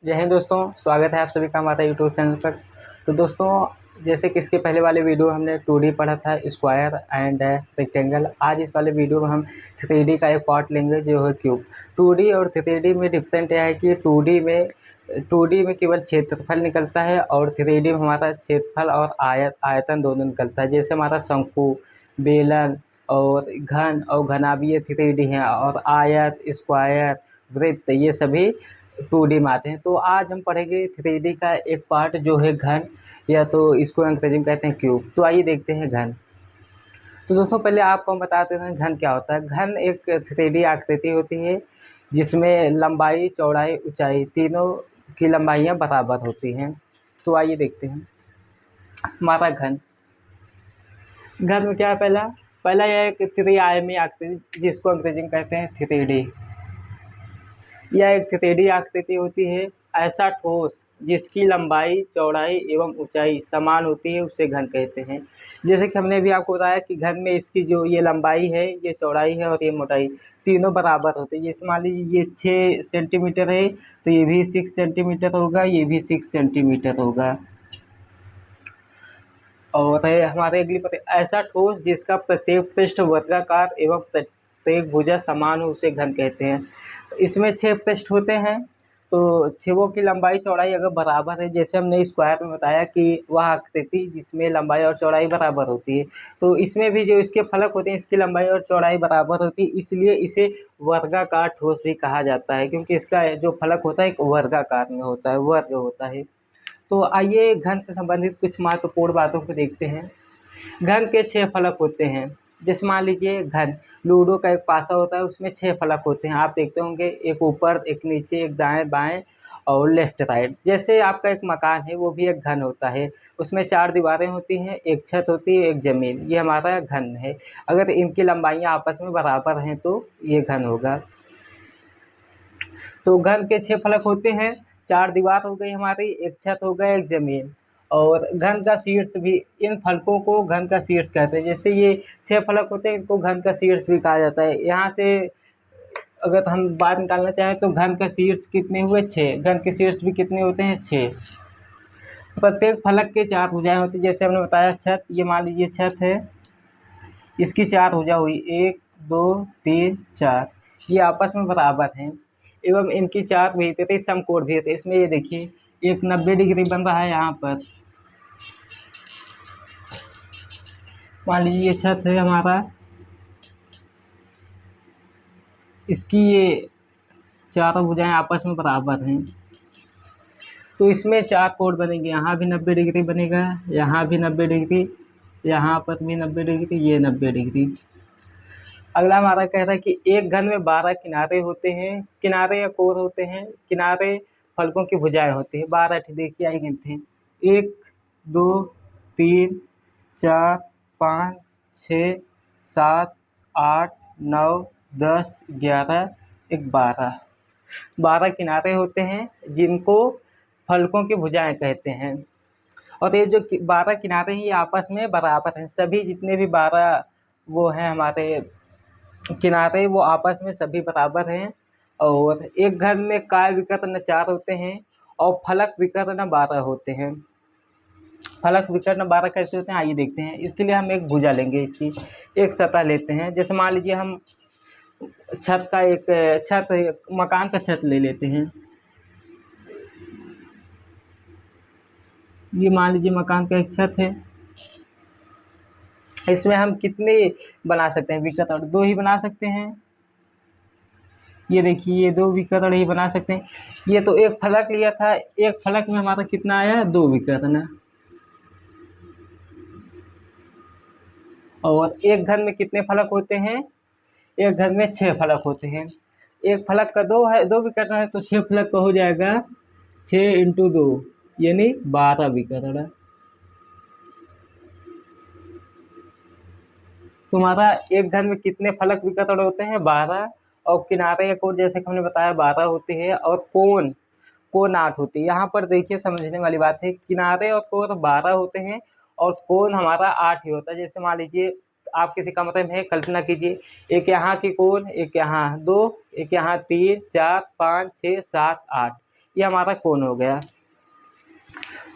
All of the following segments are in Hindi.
जय हिंद दोस्तों, स्वागत है आप सभी का हमारे यूट्यूब चैनल पर। तो दोस्तों, जैसे कि इसके पहले वाले वीडियो हमने 2D पढ़ा था, स्क्वायर एंड रेक्टेंगल। आज इस वाले वीडियो में हम 3D का एक पार्ट लेंगे जो है क्यूब। 2D और 3D में डिफरेंट यह है कि 2D में केवल क्षेत्रफल निकलता है और 3D में हमारा क्षेत्रफल और आयतन दोनों निकलता है। जैसे हमारा शंकु, बेलन और घन और घनाभीय 3D हैं, और आयत, स्क्वायर, वृत्त ये सभी 2D में आते हैं। तो आज हम पढ़ेंगे 3D का एक पार्ट जो है घन, या तो इसको अंग्रेजी में कहते हैं क्यूब। तो आइए देखते हैं घन। तो दोस्तों, पहले आपको हम बताते हैं घन क्या होता है। घन एक 3D आकृति होती है जिसमें लंबाई, चौड़ाई, ऊंचाई तीनों की लंबाइयाँ बराबर होती हैं। तो आइए देखते हैं हमारा घन। घन में क्या है? पहला यह एक त्रिआयामी आकृति जिसको अंग्रेजी में कहते हैं 3D। यह एक 3D आकृति होती है। ऐसा ठोस जिसकी लंबाई, चौड़ाई एवं ऊंचाई समान होती है उसे घन कहते हैं। जैसे कि हमने भी आपको बताया कि घन में इसकी जो ये लंबाई है, ये चौड़ाई है और ये मोटाई तीनों बराबर होते हैं। जैसे मान लीजिए ये 6 सेंटीमीटर है तो ये भी 6 सेंटीमीटर होगा, ये भी 6 सेंटीमीटर होगा। और हमारे अगली पर ऐसा ठोस जिसका प्रत्येक पृष्ठ वर्गाकार एवं प्रत्येक भुजा समान हो उसे घन कहते हैं। इसमें 6 पृष्ठ होते हैं, तो छेवों की लंबाई चौड़ाई अगर बराबर है, जैसे हमने स्क्वायर में बताया कि वह आकृति जिसमें लंबाई और चौड़ाई बराबर होती है, तो इसमें भी जो इसके फलक होते हैं इसकी लंबाई और चौड़ाई बराबर होती है, इसलिए इसे वर्गाकार ठोस भी कहा जाता है, क्योंकि इसका जो फलक होता है एक वर्गाकार में होता है, वर्ग होता है। तो आइए घन से संबंधित कुछ महत्वपूर्ण बातों को देखते हैं। घन के 6 फलक होते हैं। जैसे मान लीजिए घन लूडो का एक पासा होता है, उसमें 6 फलक होते हैं। आप देखते होंगे, एक ऊपर, एक नीचे, एक दाएं बाएं और लेफ्ट राइट। जैसे आपका एक मकान है, वो भी एक घन होता है। उसमें 4 दीवारें होती हैं, एक छत होती है, एक ज़मीन। ये हमारा घन है। अगर इनकी लंबाइयाँ आपस में बराबर हैं तो ये घन होगा। तो घन के 6 फलक होते हैं। 4 दीवार हो गई हमारी, एक छत हो गया, एक ज़मीन। और घन का शीर्ष भी, इन फलकों को घन का शीर्ष कहते हैं। जैसे ये 6 फलक होते हैं, इनको घन का शीर्ष भी कहा जाता है। यहाँ से अगर हम बात निकालना चाहें तो घन का शीर्ष कितने हुए? 6। घन के शीर्ष भी कितने होते हैं? 6। प्रत्येक फलक के 4 भुजाएं होती हैं। जैसे हमने बताया छत, ये मान लीजिए छत है, इसकी 4 भुजा हुई, 1 2 3 4। ये आपस में बराबर हैं एवं इनकी 4 भीतरी समकोण भी होते हैं। इसमें ये देखिए, एक 90 डिग्री बन रहा है यहाँ पर। मान लीजिए ये छत है हमारा, इसकी ये चारों भुजाएं आपस में बराबर हैं, तो इसमें 4 कोण बनेंगे। यहाँ भी 90 डिग्री बनेगा, यहाँ भी 90 डिग्री, यहाँ पर भी 90 डिग्री, ये 90 डिग्री। अगला हमारा कह रहा है कि एक घन में 12 किनारे होते हैं। किनारे या कोण होते हैं। किनारे फलकों की भुजाएं होती हैं। 12 देखिए, आई गिनते हैं, 1 2 3 4 5 6 7 8 9 10 11 12। 12 किनारे होते हैं जिनको फलकों की भुजाएं कहते हैं। और ये जो 12 किनारे हैं ये आपस में बराबर हैं। सभी जितने भी 12 वो हैं हमारे किनारे, वो आपस में सभी बराबर हैं। और एक घन में काय विकर्ण 4 होते हैं और फलक विकर्ण 12 होते हैं। फलक विकर्ण 12 कैसे होते हैं आइए देखते हैं। इसके लिए हम एक भुजा लेंगे, इसकी एक सतह लेते हैं। जैसे मान लीजिए हम मकान का छत ले लेते हैं। ये मान लीजिए मकान का एक छत है। इसमें हम कितने बना सकते हैं विकर्ण? 2 ही बना सकते हैं। ये देखिए, ये 2 विकर्ण ही बना सकते हैं। ये तो एक फलक लिया था, एक फलक में हमारा कितना आया? 2 विकर्ण। और एक घन में कितने फलक होते हैं? एक घन में 6 फलक होते हैं। एक फलक का 2 है, 2 विकर्ण है, तो 6 फलक का हो जाएगा 6 × 2 यानी 12 विकर्ण। तुम्हारा एक घन में कितने फलक विकर्ण होते हैं? 12। और किनारे या कोण जैसे कि हमने बताया 12 होते हैं, और कोण 8 होती है। यहाँ पर देखिए, समझने वाली बात है, किनारे और कोण 12 होते हैं और कोण हमारा 8 ही होता है। जैसे मान लीजिए आप किसी कमरे में है, कल्पना कीजिए, एक यहाँ की कोण, एक यहाँ 2, एक यहाँ 3 4 5 6 7 8, ये हमारा कोण हो गया।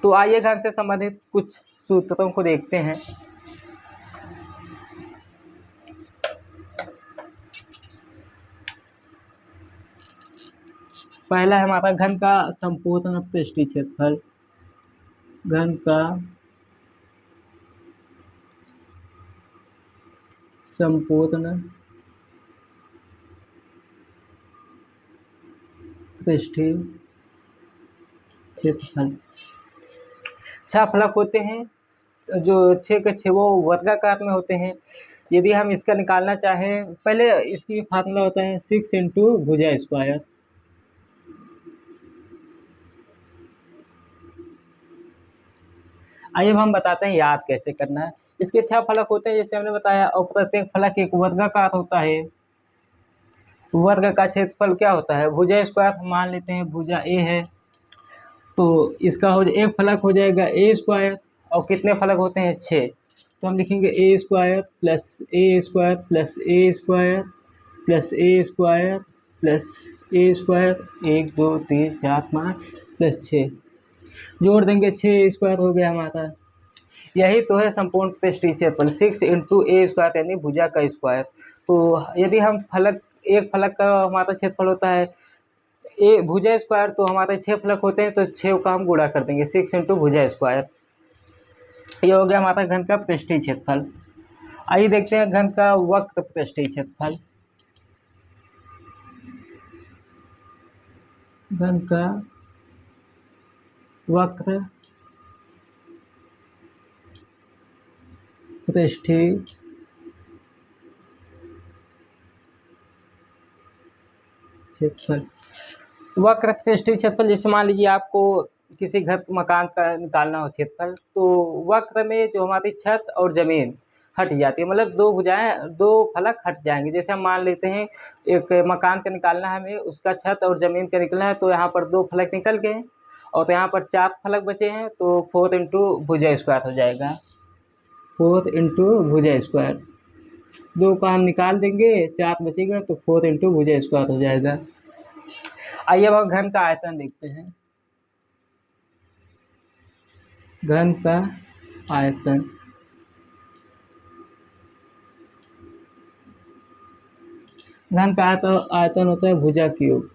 तो आइए घन से संबंधित कुछ सूत्रों को देखते हैं। पहला है हमारा घन का संपूर्ण पृष्ठीय क्षेत्रफल। घन का संपूर्ण पृष्ठीय क्षेत्रफल। 6 फलक होते हैं, जो 6 के 6 वो वर्गाकार में होते हैं। यदि हम इसका निकालना चाहें, पहले इसकी फार्मूला होता है 6 इंटू भुजा स्क्वायर। आइए अब हम बताते हैं याद कैसे करना है। इसके 6 फलक होते हैं जैसे हमने बताया, और प्रत्येक फलक एक वर्गाकार होता है। वर्ग का क्षेत्रफल क्या होता है? भुजा स्क्वायर मान लेते हैं, भुजा ए है तो इसका हो एक फलक हो जाएगा ए स्क्वायर, और कितने फलक होते हैं? 6। तो हम लिखेंगे ए स्क्वायर प्लस ए स्क्वायर प्लस ए स्क्वायर प्लस ए स्क्वायर प्लस ए स्क्वायर, 1 2 3 4 5 प्लस 6, जोड़ देंगे 6 स्क्वायर हो गया हमारा। यही तो है संपूर्ण पृष्ठीय क्षेत्रफल, 6 इंटू ए स्क्वायर यानी भुजा का स्क्वायर। तो यदि हम फलक, एक फलक का हमारा क्षेत्रफल होता है ए भुजा स्क्वायर, तो हमारे 6 फलक होते हैं तो 6 का हम गुणा कर देंगे, 6 इंटू भुजा स्क्वायर। ये हो गया हमारा घन का पृष्ठीय क्षेत्रफल। आइए देखते हैं घन का वक्र पृष्ठीय क्षेत्रफल। घन का वक्र पृष्ठीय क्षेत्रफल। वक्र पृष्ठीय क्षेत्रफल, जैसे मान लीजिए आपको किसी घर मकान का निकालना हो क्षेत्रफल, तो वक्र में जो हमारी छत और जमीन हट जाती है, मतलब 2 भुजाएं, 2 फलक हट जाएंगे। जैसे हम मान लेते हैं एक मकान का निकालना है हमें, उसका छत और जमीन का निकलना है, तो यहाँ पर 2 फलक निकल गए और तो यहाँ पर 4 फलक बचे हैं, तो 4 इंटू भुजा स्क्वायर हो जाएगा। 4 इंटू भुजा स्क्वायर, 2 का हम निकाल देंगे, 4 बचेगा तो 4 इंटू भुजा स्क्वायर हो जाएगा। आइए अब घन का आयतन देखते हैं। घन का आयतन, घन का आयतन होता है भुजा क्यूब।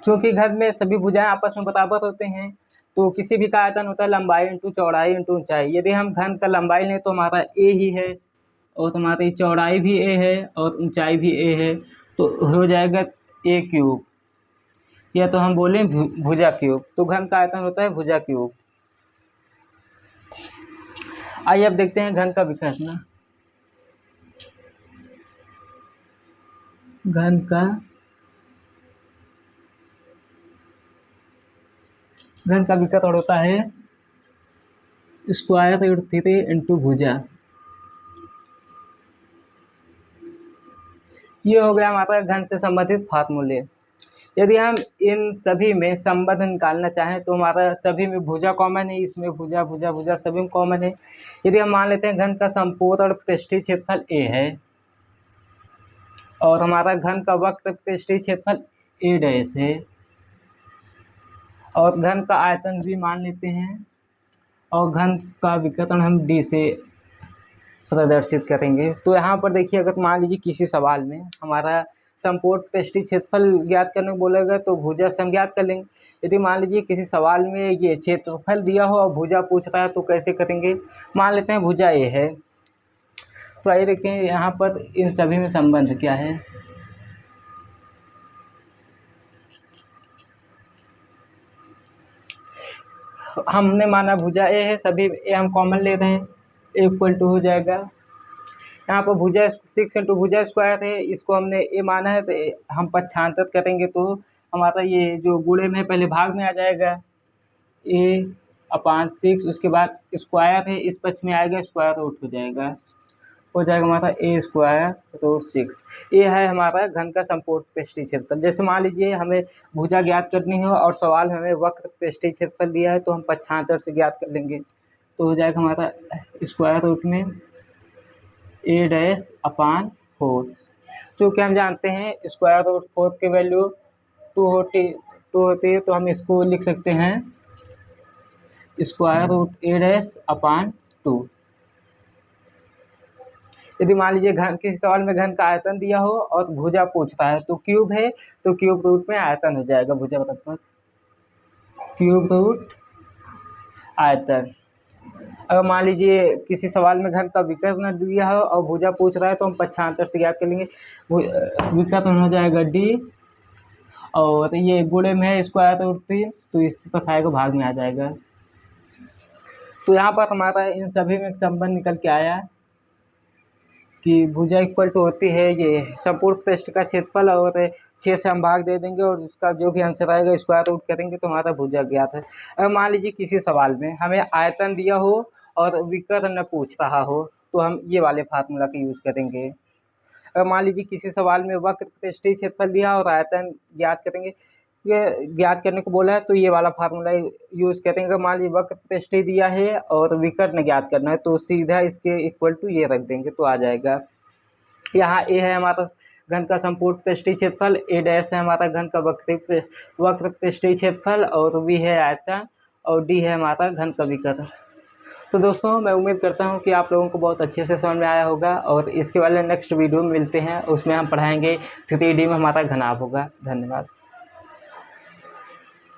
चूंकि घन में सभी भुजाएं आपस में बराबर होते हैं, तो किसी भी का आयतन होता है लंबाई इंटू चौड़ाई इंटू ऊंचाई। यदि हम घन का लंबाई लें तो हमारा ए ही है, और हमारी चौड़ाई भी ए है और ऊंचाई भी ए है, तो हो जाएगा ए क्यूब, या तो हम बोलें भुजा क्यूब। तो घन का आयतन होता है भुजा क्यूब। आइए अब देखते हैं घन का विकर्ण। घन का विकर्ण होता है स्क्वायर रूट 3 इंटू भुजा। ये हो गया हमारा घन से संबंधित फार्मूले। यदि हम इन सभी में संबंध निकालना चाहें तो हमारा सभी में भुजा कॉमन है, इसमें भुजा भुजा भुजा सभी में कॉमन है। यदि हम मान लेते हैं घन का संपूर्ण पृष्ठीय क्षेत्रफल ए है, और हमारा घन का वक्र पृष्ठीय क्षेत्रफल ए डैश है, और घन का आयतन भी मान लेते हैं, और घन का विकर्ण हम डी से प्रदर्शित करेंगे। तो यहाँ पर देखिए, अगर मान लीजिए किसी सवाल में हमारा संपूर्ण पृष्ठीय क्षेत्रफल ज्ञात करने को बोलेगा तो भुजा से हम ज्ञात कर लेंगे। यदि मान लीजिए किसी सवाल में ये क्षेत्रफल दिया हो और भुजा पूछ रहा है तो कैसे करेंगे? मान लेते हैं भुजा ए है, तो आइए देखते हैं यहाँ पर इन सभी में संबंध क्या है। हमने माना भुजा ए है, सभी ए हम कॉमन ले रहे हैं, इक्वल टू हो जाएगा। यहाँ पर भुजा 6 इंटू भुजा स्क्वायर है, इसको हमने ए माना है, तो हम पक्षांतर करेंगे तो हमारा ये जो गुणे में पहले भाग में आ जाएगा a/6, उसके बाद स्क्वायर है, इस पक्ष में आएगा स्क्वायर रूट हो जाएगा हमारा a²√6। ये है हमारा घन का संपूर्ण पृष्ठीय क्षेत्रफल। जैसे मान लीजिए हमें भुजा ज्ञात करनी हो और सवाल में हमें वक्र पृष्ठीय क्षेत्रफल दिया है, तो हम पक्षांतर से ज्ञात कर लेंगे, तो हो जाएगा हमारा स्क्वायर रूट में ए डैश अपान 4। चूँकि हम जानते हैं स्क्वायर रूट 4 की वैल्यू 2 होती है, तो हम इसको लिख सकते हैं स्क्वायर रूट ए डैश अपान 2। यदि मान लीजिए घन, किसी सवाल में घन का आयतन दिया हो और भुजा पूछता है, तो क्यूब है तो क्यूब रूट में आयतन हो जाएगा, भुजा बता क्यूब रूट आयतन। अगर मान लीजिए किसी सवाल में घन का विकर्ण दिया हो और भुजा पूछ रहा है, तो हम पक्षांतर से ज्ञात कर लेंगे। विकर्ण हो जाएगा डी, और ये गुणे में है स्क्वायर रूट 3, तो इस तरफ आएगा, भाग में आ जाएगा। तो यहाँ पर हमारा इन सभी में संबंध निकल के आया कि भुजा इक्वल टू होती है ये संपूर्ण पृष्ठ का क्षेत्रफल, और 6 से हम भाग दे देंगे और उसका जो भी आंसर आएगा स्क्वायर रूट करेंगे तो हमारा भुजा ज्ञात है। अगर मान लीजिए किसी सवाल में हमें आयतन दिया हो और विकर्ण पूछ रहा हो, तो हम ये वाले फार्मूला का यूज़ करेंगे। अगर मान लीजिए किसी सवाल में वक्र पृष्ठीय क्षेत्रफल दिया और आयतन ज्ञात करेंगे, ये ज्ञात करने को बोला है, तो ये वाला फार्मूला यूज़ करेंगे। मान लीजिए वक्र पृष्ठीय दिया है और विकर्ण ज्ञात करना है, तो सीधा इसके इक्वल टू ये रख देंगे तो आ जाएगा। यहाँ ए है हमारा घन का संपूर्ण पृष्ठीय क्षेत्रफल, ए डैश है हमारा घन का वक्र पृष्ठीय क्षेत्रफल, और वी है आयतन, और डी है हमारा घन का विकर्ण। तो दोस्तों मैं उम्मीद करता हूँ कि आप लोगों को बहुत अच्छे से समझ में आया होगा, और इसके वाले नेक्स्ट वीडियो में मिलते हैं, उसमें हम पढ़ाएंगे 3D में हमारा घनाभ होगा। धन्यवाद।